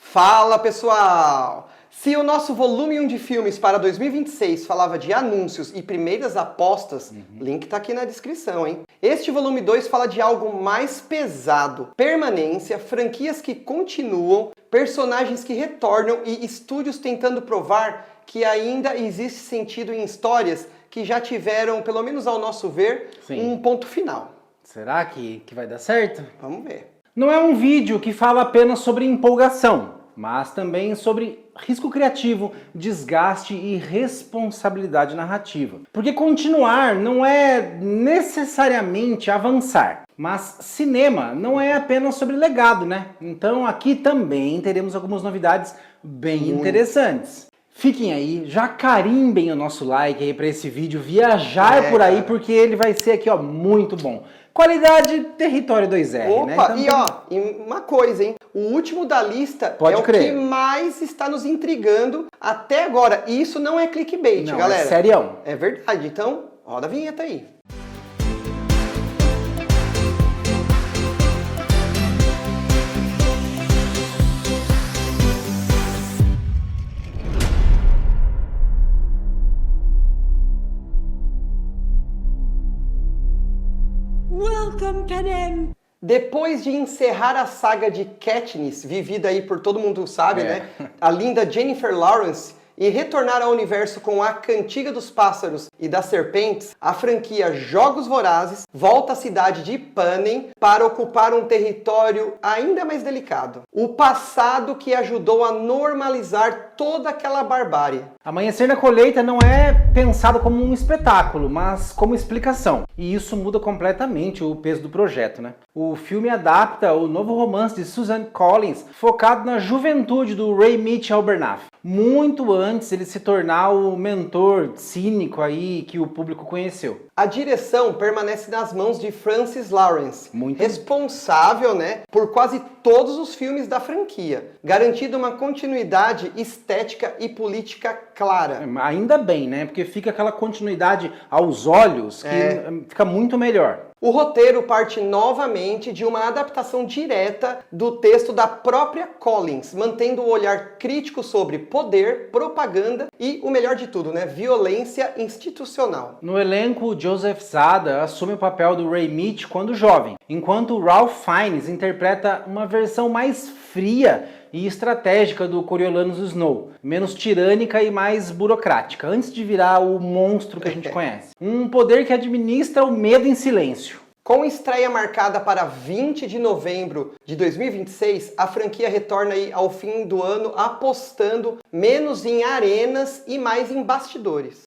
Fala pessoal! Se o nosso volume 1 de filmes para 2026 falava de anúncios e primeiras apostas, link tá aqui na descrição, hein? Este volume 2 fala de algo mais pesado, permanência, franquias que continuam, personagens que retornam e estúdios tentando provar que ainda existe sentido em histórias que já tiveram, pelo menos ao nosso ver, um ponto final. Será que vai dar certo? Vamos ver. Não é um vídeo que fala apenas sobre empolgação, mas também sobre risco criativo, desgaste e responsabilidade narrativa. Porque continuar não é necessariamente avançar, mas cinema não é apenas sobre legado, né? Então aqui também teremos algumas novidades bem interessantes. Fiquem aí, já carimbem o nosso like aí para esse vídeo viajar por aí, porque ele vai ser aqui, ó, muito bom. Qualidade Território 2R, Opa, né? Então, e ó, uma coisa, hein? O último da lista o que mais está nos intrigando até agora. E isso não é clickbait, não, galera. É serião. É verdade. Então, roda a vinheta aí. Welcome, Panem! Depois de encerrar a saga de Katniss, vivida aí por todo mundo sabe, né? A linda Jennifer Lawrence, e retornar ao universo com A Cantiga dos Pássaros e das Serpentes, a franquia Jogos Vorazes volta à cidade de Panem para ocupar um território ainda mais delicado. O passado que ajudou a normalizar toda aquela barbárie. Amanhecer na Colheita não é pensado como um espetáculo, mas como explicação. E isso muda completamente o peso do projeto, né? O filme adapta o novo romance de Suzanne Collins, focado na juventude do Ray Mitchell Abernathy, muito antes ele se tornar o mentor cínico aí que o público conheceu. A direção permanece nas mãos de Francis Lawrence, responsável, né, por quase todos os filmes da franquia, garantindo uma continuidade estética e política clara. Ainda bem, né, porque fica aquela continuidade aos olhos que fica muito melhor. O roteiro parte novamente de uma adaptação direta do texto da própria Collins, mantendo o olhar crítico sobre poder, propaganda e, o melhor de tudo, né, violência institucional. No elenco, Joseph Zada assume o papel do Ray Mitch quando jovem, enquanto Ralph Fiennes interpreta uma versão mais fria e estratégica do Coriolanus Snow, menos tirânica e mais burocrática, antes de virar o monstro que a gente conhece. Um poder que administra o medo em silêncio. Com estreia marcada para 20 de novembro de 2026, a franquia retorna aí ao fim do ano apostando menos em arenas e mais em bastidores.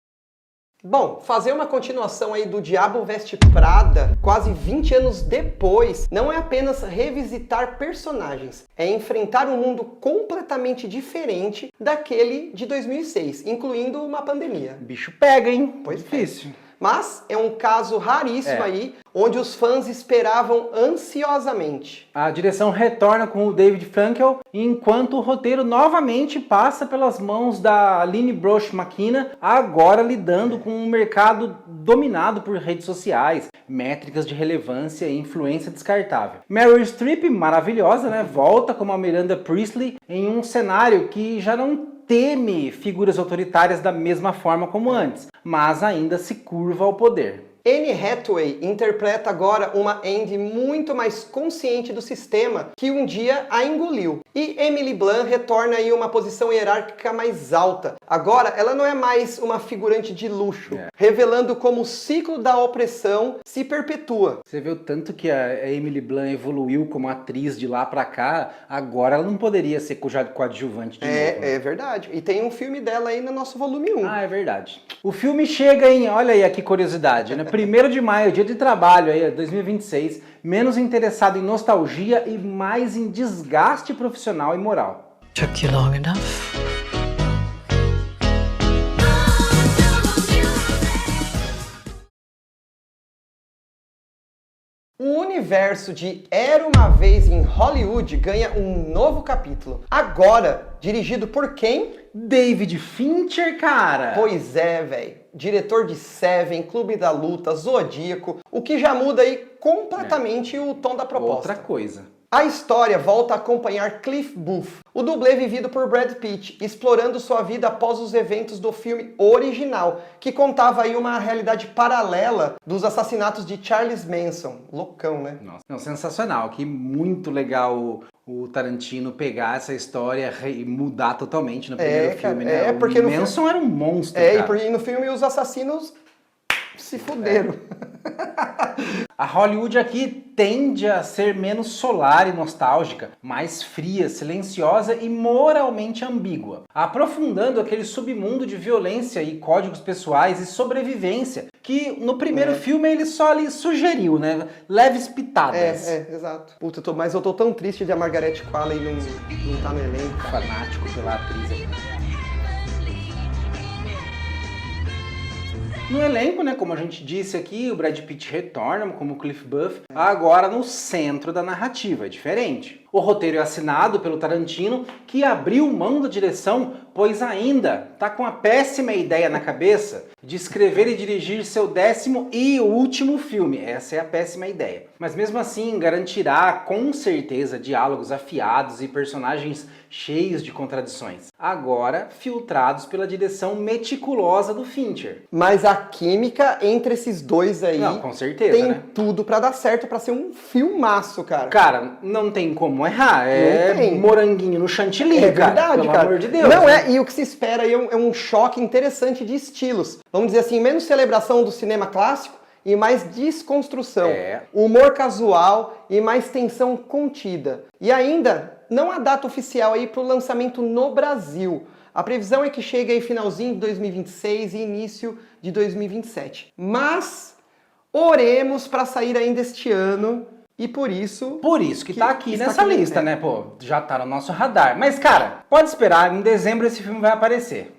Bom, fazer uma continuação aí do Diabo Veste Prada, quase 20 anos depois, não é apenas revisitar personagens, é enfrentar um mundo completamente diferente daquele de 2006, incluindo uma pandemia. Bicho pega, hein? Pois difícil. Mas é um caso raríssimo aí, onde os fãs esperavam ansiosamente. A direção retorna com o David Frankel, enquanto o roteiro novamente passa pelas mãos da Aline Brosh McKenna, agora lidando com um mercado dominado por redes sociais, métricas de relevância e influência descartável. Meryl Streep, maravilhosa, né? Volta como a Miranda Priestly em um cenário que já não teme figuras autoritárias da mesma forma como antes, mas ainda se curva ao poder. Anne Hathaway interpreta agora uma Andy muito mais consciente do sistema que um dia a engoliu. E Emily Blunt retorna aí uma posição hierárquica mais alta. Agora ela não é mais uma figurante de luxo, revelando como o ciclo da opressão se perpetua. Você vê o tanto que a Emily Blunt evoluiu como atriz de lá pra cá, agora ela não poderia ser coadjuvante de novo. É verdade. E tem um filme dela aí no nosso volume 1. Ah, é verdade. O filme chega em, olha aí que curiosidade, né? 1º de maio, dia de trabalho aí, 2026, menos interessado em nostalgia e mais em desgaste profissional e moral. Took you long enough? O universo de Era Uma Vez em Hollywood ganha um novo capítulo. Agora, dirigido por quem? David Fincher, cara! Pois é, velho. Diretor de Seven, Clube da Luta, Zodíaco, o que já muda aí completamente o tom da proposta. Outra coisa. A história volta a acompanhar Cliff Booth, o dublê vivido por Brad Pitt, explorando sua vida após os eventos do filme original, que contava aí uma realidade paralela dos assassinatos de Charles Manson. Loucão, né? Nossa, não, sensacional. Que muito legal o Tarantino pegar essa história e mudar totalmente no primeiro filme, né? Porque o Manson era um monstro, cara. E no filme os assassinos se fuderam. A Hollywood aqui tende a ser menos solar e nostálgica, mais fria, silenciosa e moralmente ambígua, aprofundando aquele submundo de violência e códigos pessoais e sobrevivência que no primeiro filme ele só ali sugeriu, né? Leves pitadas. Exato. Puta, mas eu tô tão triste de a Margaret Qualley não tá no elenco, cara. Fanático pela atriz aqui. No elenco, né, como a gente disse aqui, o Brad Pitt retorna como Cliff Booth, agora no centro da narrativa, é diferente. O roteiro é assinado pelo Tarantino, que abriu mão da direção, pois ainda tá com a péssima ideia na cabeça de escrever e dirigir seu 10º e último filme. Essa é a péssima ideia. Mas mesmo assim, garantirá com certeza diálogos afiados e personagens cheios de contradições, agora filtrados pela direção meticulosa do Fincher. Mas a química entre esses dois aí, não, com certeza, tem né? tudo pra dar certo, pra ser um filmaço, cara. Cara, não tem como errar. Moranguinho no chantilly, É cara. verdade, pelo cara. amor de Deus. Não, né? e o que se espera aí é um choque interessante de estilos. Vamos dizer assim, menos celebração do cinema clássico e mais desconstrução. Humor casual e mais tensão contida. E ainda, não há data oficial aí pro lançamento no Brasil. A previsão é que chegue aí finalzinho de 2026 e início de 2027. Mas oremos para sair ainda este ano. E por isso que tá aqui nessa lista, né? Pô, já tá no nosso radar. Mas, cara, pode esperar, em dezembro esse filme vai aparecer.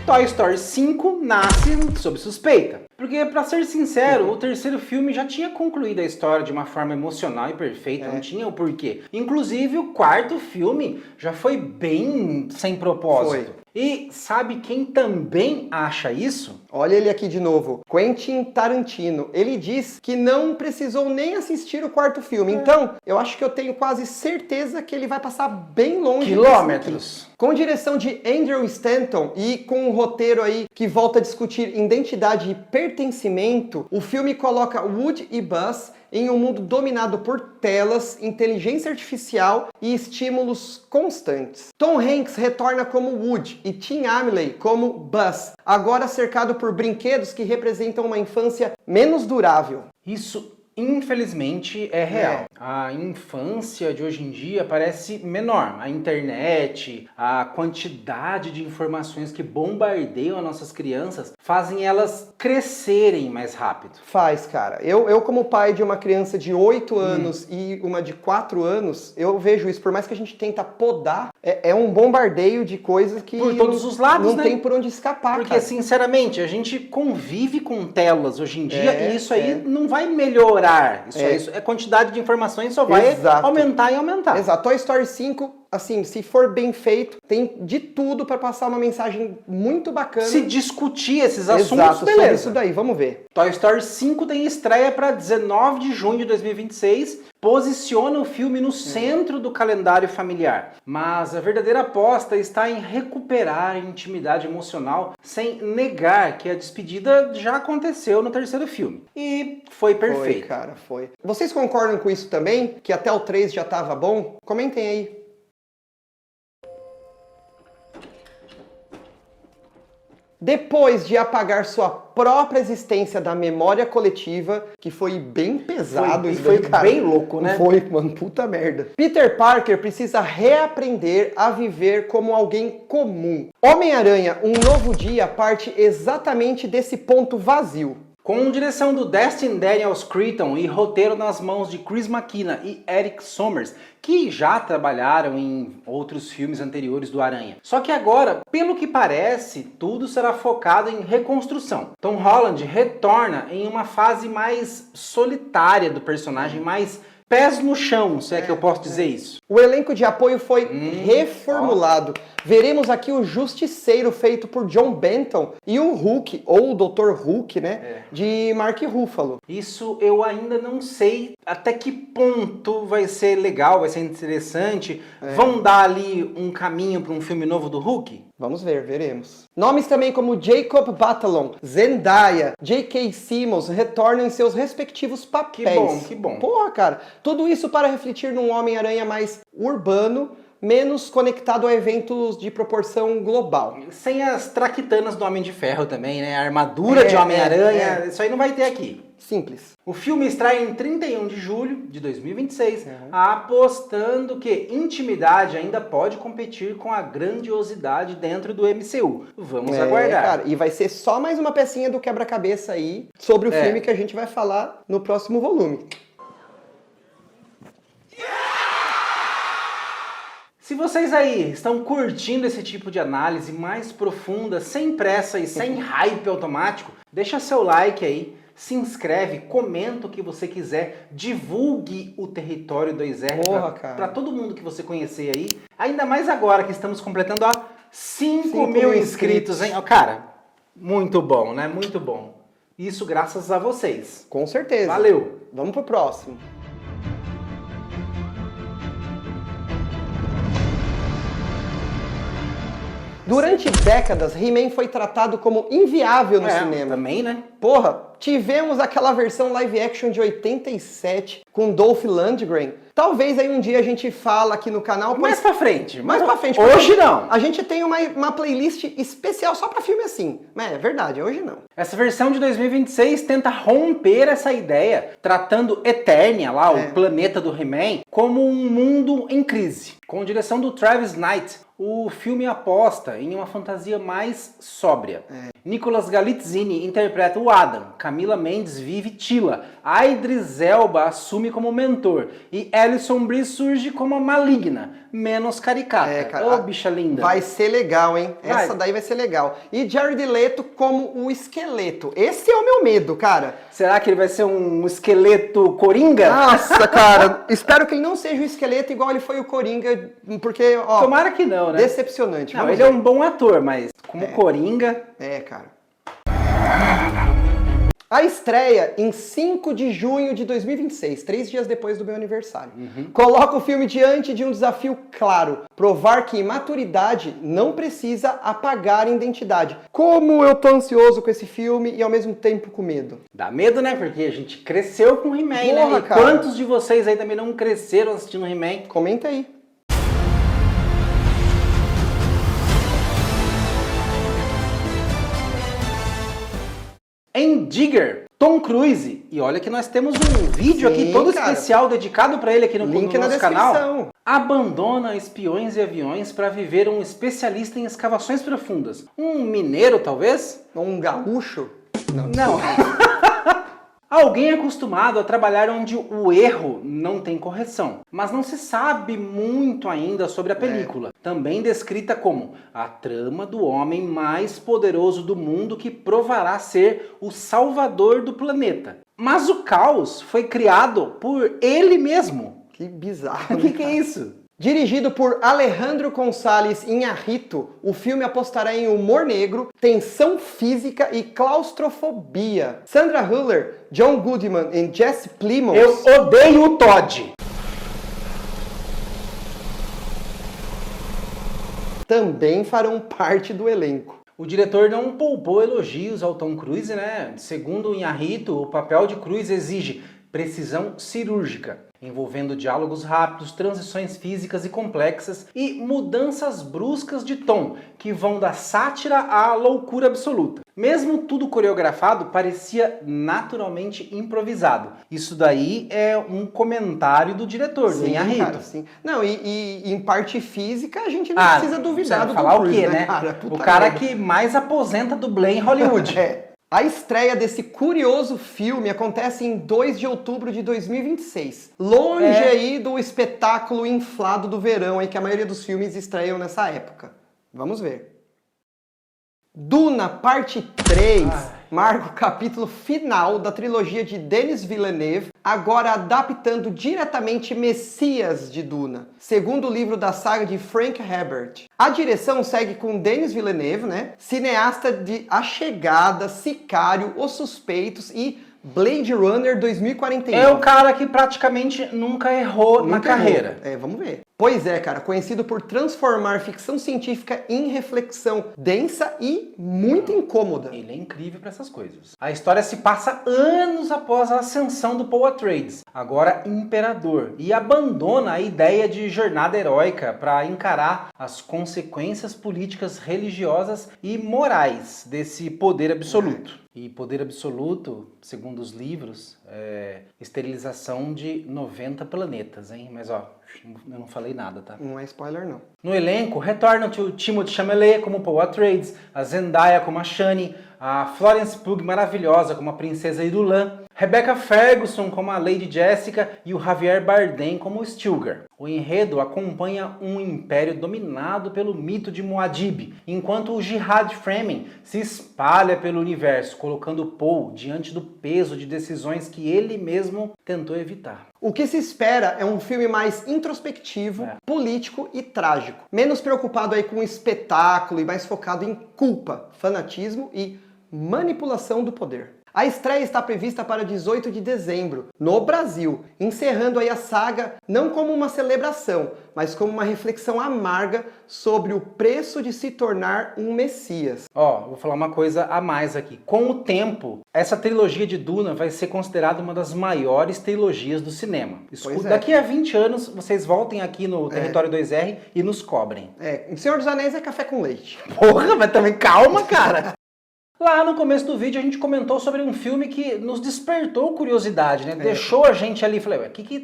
Toy Story 5 nasce sob suspeita. Porque, pra ser sincero, o terceiro filme já tinha concluído a história de uma forma emocional e perfeita, não tinha o porquê. Inclusive, o quarto filme já foi bem sem propósito. E sabe quem também acha isso? Olha ele aqui de novo, Quentin Tarantino. Ele diz que não precisou nem assistir o quarto filme. Então, eu acho que eu tenho quase certeza que ele vai passar bem longe. Quilômetros. Com direção de Andrew Stanton e com um roteiro aí que volta a discutir identidade e pertencimento, o filme coloca Woody e Buzz em um mundo dominado por telas, inteligência artificial e estímulos constantes. Tom Hanks retorna como Woody e Tim Allen como Buzz, agora cercado por brinquedos que representam uma infância menos durável. Isso, infelizmente, é real. A infância de hoje em dia parece menor. A internet, a quantidade de informações que bombardeiam as nossas crianças fazem elas crescerem mais rápido. Faz, cara. Eu como pai de uma criança de 8 anos e uma de 4 anos, eu vejo isso. Por mais que a gente tenta podar, é um bombardeio de coisas que por todos os lados, não tem por onde escapar, porque, cara. sinceramente, a gente convive com telas hoje em dia e isso aí não vai melhorar. Isso a quantidade de informações só vai aumentar e aumentar. Exato. Toy Story 5, assim, se for bem feito, tem de tudo para passar uma mensagem muito bacana. Se discutir esses assuntos, beleza. Sobre isso daí, vamos ver. Toy Story 5 tem estreia para 19 de junho de 2026, posiciona o filme no centro do calendário familiar. Mas a verdadeira aposta está em recuperar a intimidade emocional sem negar que a despedida já aconteceu no terceiro filme. E foi perfeito. Foi, cara, foi. Vocês concordam com isso também? Que até o 3 já tava bom? Comentem aí. Depois de apagar sua própria existência da memória coletiva, que foi bem pesado isso foi daí, cara. Bem louco, né? Foi, mano, puta merda. Peter Parker precisa reaprender a viver como alguém comum. Homem-Aranha, Um Novo Dia parte exatamente desse ponto vazio. Com direção do Destin Daniels Cretton e roteiro nas mãos de Chris McKenna e Eric Sommers, que já trabalharam em outros filmes anteriores do Aranha. Só que agora, pelo que parece, tudo será focado em reconstrução. Tom Holland retorna em uma fase mais solitária do personagem, mais pés no chão, se é que eu posso dizer isso. O elenco de apoio foi reformulado. Veremos aqui o Justiceiro feito por John Benton e o Hulk, ou o Dr. Hulk, né, de Mark Ruffalo. Isso eu ainda não sei até que ponto vai ser legal, vai ser interessante. Vão dar ali um caminho para um filme novo do Hulk? Vamos ver, veremos. Nomes também como Jacob Batalon, Zendaya, J.K. Simmons retornam em seus respectivos papéis. Que bom, que bom. Porra, cara. Tudo isso para refletir num Homem-Aranha mais urbano, menos conectado a eventos de proporção global. Sem as traquitanas do Homem de Ferro também, né? A armadura de Homem-Aranha, isso aí não vai ter aqui. Simples. O filme estreia em 31 de julho de 2026, apostando que intimidade ainda pode competir com a grandiosidade dentro do MCU. Vamos aguardar. Cara, e vai ser só mais uma pecinha do quebra-cabeça aí sobre o filme que a gente vai falar no próximo volume. Se vocês aí estão curtindo esse tipo de análise mais profunda, sem pressa e sem hype automático, deixa seu like aí. Se inscreve, comenta o que você quiser, divulgue o Território 2R para todo mundo que você conhecer aí. Ainda mais agora que estamos completando 5 mil inscritos, hein? Cara, muito bom, né? Muito bom. Isso graças a vocês. Com certeza. Valeu. Vamos pro próximo. Durante décadas, He-Man foi tratado como inviável no cinema. Também, né? Porra, tivemos aquela versão live action de 87 com Dolph Lundgren. Talvez aí um dia a gente fala aqui no canal. Mais pra frente. Mais pra frente. Hoje não. A gente tem uma playlist especial só pra filme assim. Mas é verdade, hoje não. Essa versão de 2026 tenta romper essa ideia, tratando Eternia, lá, o planeta do He-Man, como um mundo em crise. Com direção do Travis Knight, o filme aposta em uma fantasia mais sóbria. Nicolas Galitzini interpreta o Adam, Camila Mendes vive Tila, Idris Elba assume como mentor e Alison Brie surge como a maligna, menos caricata. Ô, bicha linda. Vai ser legal, hein? Essa daí vai ser legal. E Jared Leto como o esqueleto. Esse é o meu medo, cara. Será que ele vai ser um esqueleto coringa? Nossa, cara. Espero que ele não seja o esqueleto igual ele foi o Coringa, porque, ó... Tomara que não, né? Decepcionante. Não, ele é um bom ator, mas como Coringa... cara. A estreia em 5 de junho de 2026, 3 dias depois do meu aniversário. Coloca o filme diante de um desafio claro, provar que maturidade não precisa apagar a identidade. Como eu tô ansioso com esse filme e ao mesmo tempo com medo. Dá medo, né? Porque a gente cresceu com He-Man, né? E cara. quantos de vocês aí também não cresceram assistindo He-Man? Comenta aí. Em Digger, Tom Cruise, e olha que nós temos um vídeo aqui todo especial dedicado para ele aqui no nosso canal, abandona espiões e aviões para viver um especialista em escavações profundas. Um mineiro, talvez? Um gaúcho? Não. Alguém acostumado a trabalhar onde o erro não tem correção, mas não se sabe muito ainda sobre a película. Também descrita como a trama do homem mais poderoso do mundo que provará ser o salvador do planeta. Mas o caos foi criado por ele mesmo. Que bizarro. O que é isso? Dirigido por Alejandro González Iñárritu, o filme apostará em humor negro, tensão física e claustrofobia. Sandra Hüller, John Goodman e Jesse Plemons... Eu odeio o Todd! Também farão parte do elenco. O diretor não poupou elogios ao Tom Cruise, né? Segundo o Iñárritu, o papel de Cruise exige precisão cirúrgica, envolvendo diálogos rápidos, transições físicas e complexas e mudanças bruscas de tom, que vão da sátira à loucura absoluta. Mesmo tudo coreografado, parecia naturalmente improvisado. Isso daí é um comentário do diretor, do Iñárritu. Cara, sim. Não, e em parte física a gente não precisa duvidar do Tom falar Cruise, o quê, né? Cara? O cara que mais aposenta dublê em Hollywood. A estreia desse curioso filme acontece em 2 de outubro de 2026. Longe aí do espetáculo inflado do verão, aí que a maioria dos filmes estreiam nessa época. Vamos ver. Duna, parte 3, marca o capítulo final da trilogia de Denis Villeneuve, agora adaptando diretamente Messias de Duna, segundo o livro da saga de Frank Herbert. A direção segue com Denis Villeneuve, né? Cineasta de A Chegada, Sicário, Os Suspeitos e Blade Runner 2041. É o cara que praticamente nunca errou na carreira. Vamos ver. Pois é, cara, conhecido por transformar ficção científica em reflexão densa e muito incômoda. Ele é incrível para essas coisas. A história se passa anos após a ascensão do Paul Atreides, agora imperador, e abandona a ideia de jornada heróica para encarar as consequências políticas, religiosas e morais desse poder absoluto. E poder absoluto, segundo os livros, é esterilização de 90 planetas, hein? Mas ó, eu não falei nada, tá? Não é spoiler, não. No elenco, retornam o Timothée Chalamet como Paul Atreides, a Zendaya como a Shani, a Florence Pugh maravilhosa como a Princesa Irulan, Rebecca Ferguson como a Lady Jessica e o Javier Bardem como o Stilgar. O enredo acompanha um império dominado pelo mito de Muad'Dib, enquanto o Jihad Fremen se espalha pelo universo, colocando Paul diante do peso de decisões que ele mesmo tentou evitar. O que se espera é um filme mais introspectivo, político e trágico. Menos preocupado aí com o espetáculo e mais focado em culpa, fanatismo e manipulação do poder. A estreia está prevista para 18 de dezembro, no Brasil, encerrando aí a saga não como uma celebração, mas como uma reflexão amarga sobre o preço de se tornar um Messias. Vou falar uma coisa a mais aqui. Com o tempo, essa trilogia de Duna vai ser considerada uma das maiores trilogias do cinema. Daqui a 20 anos, vocês voltem aqui no Território 2R e nos cobrem. O Senhor dos Anéis é café com leite. Porra, mas também calma, cara! Lá no começo do vídeo a gente comentou sobre um filme que nos despertou curiosidade, né? Deixou a gente ali, falei,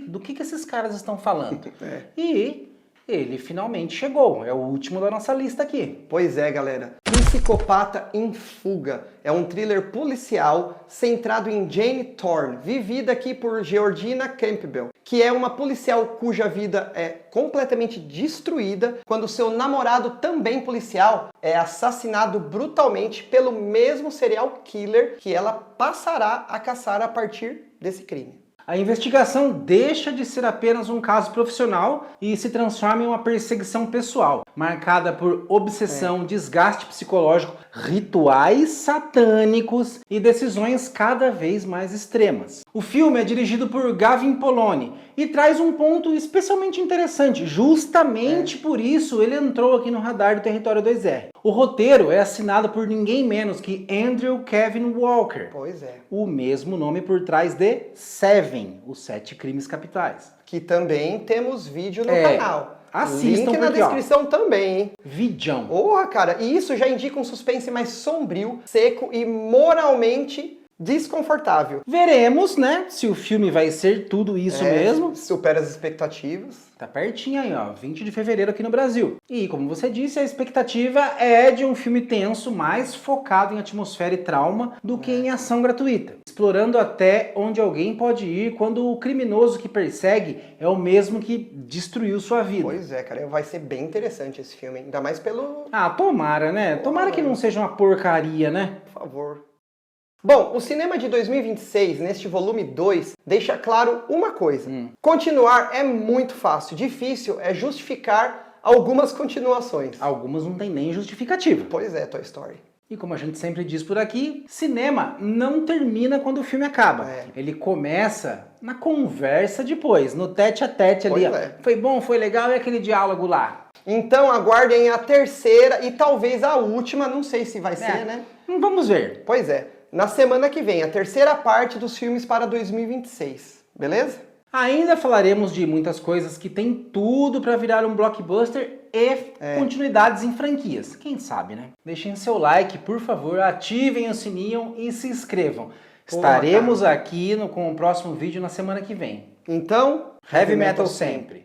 do que esses caras estão falando? E ele finalmente chegou, é o último da nossa lista aqui. Pois é, galera. Psicopata em Fuga é um thriller policial centrado em Jane Thorne, vivida aqui por Georgina Campbell, que é uma policial cuja vida é completamente destruída quando seu namorado, também policial, é assassinado brutalmente pelo mesmo serial killer que ela passará a caçar a partir desse crime. A investigação deixa de ser apenas um caso profissional e se transforma em uma perseguição pessoal, marcada por obsessão, desgaste psicológico, rituais satânicos e decisões cada vez mais extremas. O filme é dirigido por Gavin Poloni e traz um ponto especialmente interessante. Justamente por isso ele entrou aqui no radar do Território 2R. O roteiro é assinado por ninguém menos que Andrew Kevin Walker. Pois é. O mesmo nome por trás de Seven, os 7 crimes capitais. Que também temos vídeo no canal. Assistam. Link na descrição também, hein? Vidão. Porra, cara, e isso já indica um suspense mais sombrio, seco e moralmente desconfortável. Veremos, né, se o filme vai ser tudo isso mesmo. Supera as expectativas. Tá pertinho aí, ó, 20 de fevereiro aqui no Brasil. E, como você disse, a expectativa é de um filme tenso, mais focado em atmosfera e trauma do que em ação gratuita. Explorando até onde alguém pode ir quando o criminoso que persegue é o mesmo que destruiu sua vida. Pois é, cara, vai ser bem interessante esse filme, ainda mais pelo... Tomara, né? Tomara que não seja uma porcaria, né? Por favor. Bom, o cinema de 2026, neste volume 2, deixa claro uma coisa. Continuar é muito fácil, difícil é justificar algumas continuações. Algumas não tem nem justificativa. Pois é, Toy Story. E como a gente sempre diz por aqui, cinema não termina quando o filme acaba. Ele começa na conversa depois, no tete a tete ali. Foi bom, foi legal, e aquele diálogo lá? Então aguardem a terceira e talvez a última, não sei se vai ser, né? Vamos ver. Pois é. Na semana que vem, a terceira parte dos filmes para 2026, beleza? Ainda falaremos de muitas coisas que tem tudo para virar um blockbuster e continuidades em franquias. Quem sabe, né? Deixem seu like, por favor, ativem o sininho e se inscrevam. Estaremos aqui com o próximo vídeo na semana que vem. Então, Heavy Metal sempre!